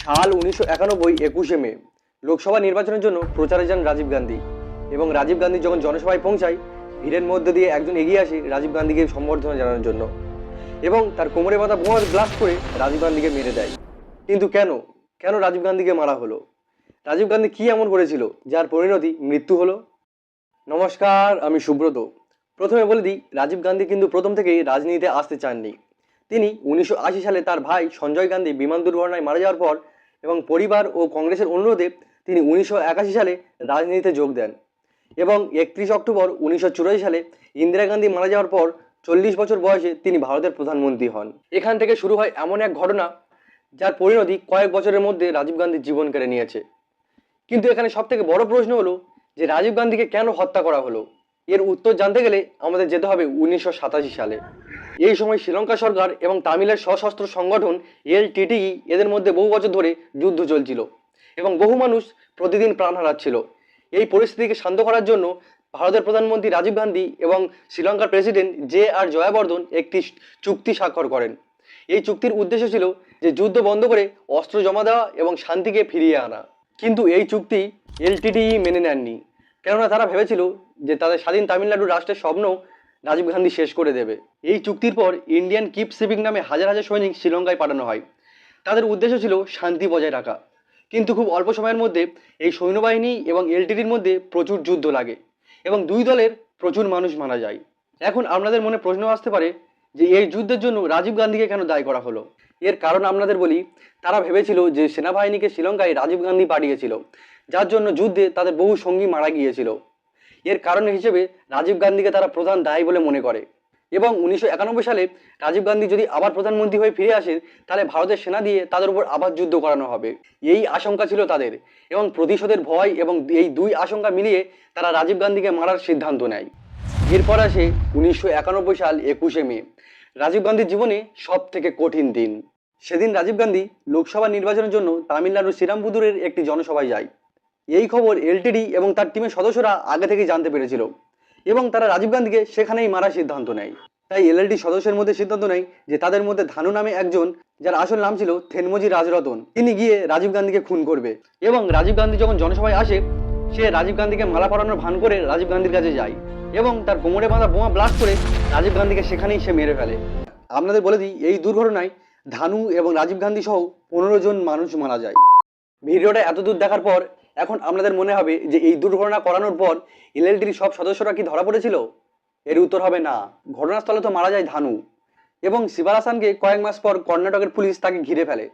সাল 1991 21শে মে লোকসভা নির্বাচনের জন্য প্রচারে যান রাজীব গান্ধী। এবং রাজীব গান্ধী যখন জনসভায় পৌঁছায়, ভিড়ের মধ্যে দিয়ে একজন এগিয়ে আসে রাজীব গান্ধীকে সম্বর্ধনা জানানোর জন্য এবং তার কোমরে বাঁধা বোমা ব্লাস্ট করে রাজীব গান্ধীকে মেরে দেয়। কিন্তু কেন কেন রাজীব গান্ধীকে মারা হলো? রাজীব গান্ধী কি এমন করেছিল যার পরিণতি মৃত্যু হলো? নমস্কার, আমি সুব্রত। প্রথমে বলে দিই, রাজীব গান্ধী কিন্তু প্রথম থেকেই রাজনীতিতে আসতে চাননি। তিনি 1980 সালে তার ভাই সঞ্জয় গান্ধী বিমান দুর্ঘটনায় মারা যাওয়ার পর এবং পরিবার ও কংগ্রেসের অনুরোধে তিনি 1981 সালে রাজনীতিতে যোগ দেন এবং 31 অক্টোবর 1984 সালে ইন্দিরা গান্ধী মারা যাওয়ার পর 40 বছর বয়সে তিনি ভারতের প্রধানমন্ত্রী হন। এখান থেকে শুরু হয় এমন এক ঘটনা যার পরিণতি কয়েক বছরের মধ্যে রাজীব গান্ধীর জীবন কেড়ে নিয়েছে। কিন্তু এখানে সব থেকে বড় প্রশ্ন হলো যে রাজীব গান্ধীকে কেন হত্যা করা হলো? এর উত্তর জানতে গেলে আমাদের যেতে হবে 1987 সালে। এই সময় শ্রীলঙ্কা সরকার এবং তামিলের সশস্ত্র সংগঠন এলটিটিই এদের মধ্যে বহু বছর ধরে যুদ্ধ চলছিল এবং বহু মানুষ প্রতিদিন প্রাণ হারাচ্ছিল। এই পরিস্থিতিকে শান্ত করার জন্য ভারতের প্রধানমন্ত্রী রাজীব গান্ধী এবং শ্রীলঙ্কার প্রেসিডেন্ট JR জয়াবর্ধন একটি চুক্তি স্বাক্ষর করেন। এই চুক্তির উদ্দেশ্য ছিল যে যুদ্ধ বন্ধ করে অস্ত্র জমা দেওয়া এবং শান্তিকে ফিরিয়ে আনা। কিন্তু এই চুক্তি এলটিটিই মেনে নেননি, কেননা তারা ভেবেছিল যে তাদের স্বাধীন তামিলনাড়ু রাষ্ট্রের স্বপ্ন রাজীব গান্ধী শেষ করে দেবে। এই চুক্তির পর ইন্ডিয়ান কিপ সিভিক নামে হাজার হাজার সৈনিক শ্রীলঙ্কায় পাঠানো হয়। তাদের উদ্দেশ্য ছিল শান্তি বজায় রাখা। কিন্তু খুব অল্প সময়ের মধ্যে এই সৈন্যবাহিনী এবং এলটিটির মধ্যে প্রচুর যুদ্ধ লাগে এবং দুই দলের প্রচুর মানুষ মারা যায়। এখন আপনাদের মনে প্রশ্ন আসতে পারে যে এই যুদ্ধের জন্য রাজীব গান্ধীকে কেন দায়ী করা হলো? এর কারণ আপনাদের বলি, তারা ভেবেছিল যে সেনাবাহিনীকে শ্রীলঙ্কায় রাজীব গান্ধী পাঠিয়েছিল, যার জন্য যুদ্ধে তাদের বহু সঙ্গী মারা গিয়েছিল। এর কারণ হিসেবে রাজীব গান্ধীকে তারা প্রধান দায়ী বলে মনে করে এবং 1991 সালে রাজীব গান্ধী যদি আবার প্রধানমন্ত্রী হয়ে ফিরে আসেন, তাহলে ভারতের সেনা দিয়ে তাদের উপর আবার যুদ্ধ করানো হবে, এই আশঙ্কা ছিল তাদের। এবং প্রতিশোধের ভয় এবং এই দুই আশঙ্কা মিলিয়ে তারা রাজীব গান্ধীকে মারার সিদ্ধান্ত নেয়। এরপর আসে 1991 সাল 21শে মে, রাজীব গান্ধীর জীবনে সব থেকে কঠিন দিন। সেদিন রাজীব গান্ধী লোকসভা নির্বাচনের জন্য তামিলনাড়ুর শ্রীরামপুদুরের একটি জনসভায় যায়। এই খবর এলটিডি এবং তার টিমের সদস্যরা আগে থেকেই জানতে পেরেছিল এবং তারা রাজীব গান্ধীকে সেখানেই মারার সিদ্ধান্ত নেয়। তাই এলএলডি সদস্যের মধ্যে সিদ্ধান্ত নেয় যে তাদের মধ্যে ধানু নামে একজন, যার আসল নাম ছিল থেনমজি রাজরতন, তিনি গিয়ে রাজীব গান্ধীকে খুন করবে। এবং রাজীব গান্ধী যখন জনসভায় আসে, সে রাজীব গান্ধীকে মালা পরানোর ভান করে রাজীব গান্ধীর কাছে যায় এবং তার কোমরে বাঁধা বোমা ব্লাস্ট করে রাজীব গান্ধীকে সেখানেই সে মেরে ফেলে। আপনাদের বলে দিই, এই দুর্ঘটনায় ধানু এবং রাজীব গান্ধী সহ 15 জন মানুষ মারা যায়। ভিডিওটা এতদূর দেখার পর এখন আপনাদের মনে হবে যে এই দুর্ঘটনা করানোর পর এলএলটির সব সদস্যরা কি ধরা পড়েছিল? এর উত্তর হবে না। ঘটনাস্থলে তো মারা যায় ধানু এবং শিবারাসানকে কয়েক মাস পর কর্ণাটকের পুলিশ তাকে ঘিরে ফেলে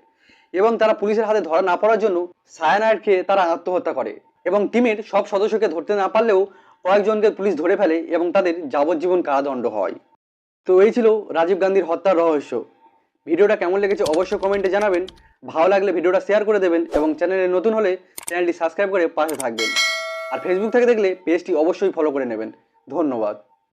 এবং তারা পুলিশের হাতে ধরা না পড়ার জন্য সায়ানাইড খেয়ে তারা আত্মহত্যা করে এবং টিমের সব সদস্যকে ধরতে না পারলেও কয়েকজনকে পুলিশ ধরে ফেলে এবং তাদের যাবজ্জীবন কারাদণ্ড হয়। তো এই ছিল রাজীব গান্ধীর হত্যার রহস্য। ভিডিওটা কেমন লেগেছে অবশ্যই কমেন্টে জানাবেন। ভালো লাগলে ভিডিওটা শেয়ার করে দেবেন এবং চ্যানেলে নতুন হলে চ্যানেলটি সাবস্ক্রাইব করে পাশে থাকবেন। আর ফেসবুক থেকে দেখলে পেজটি অবশ্যই ফলো করে নেবেন। ধন্যবাদ।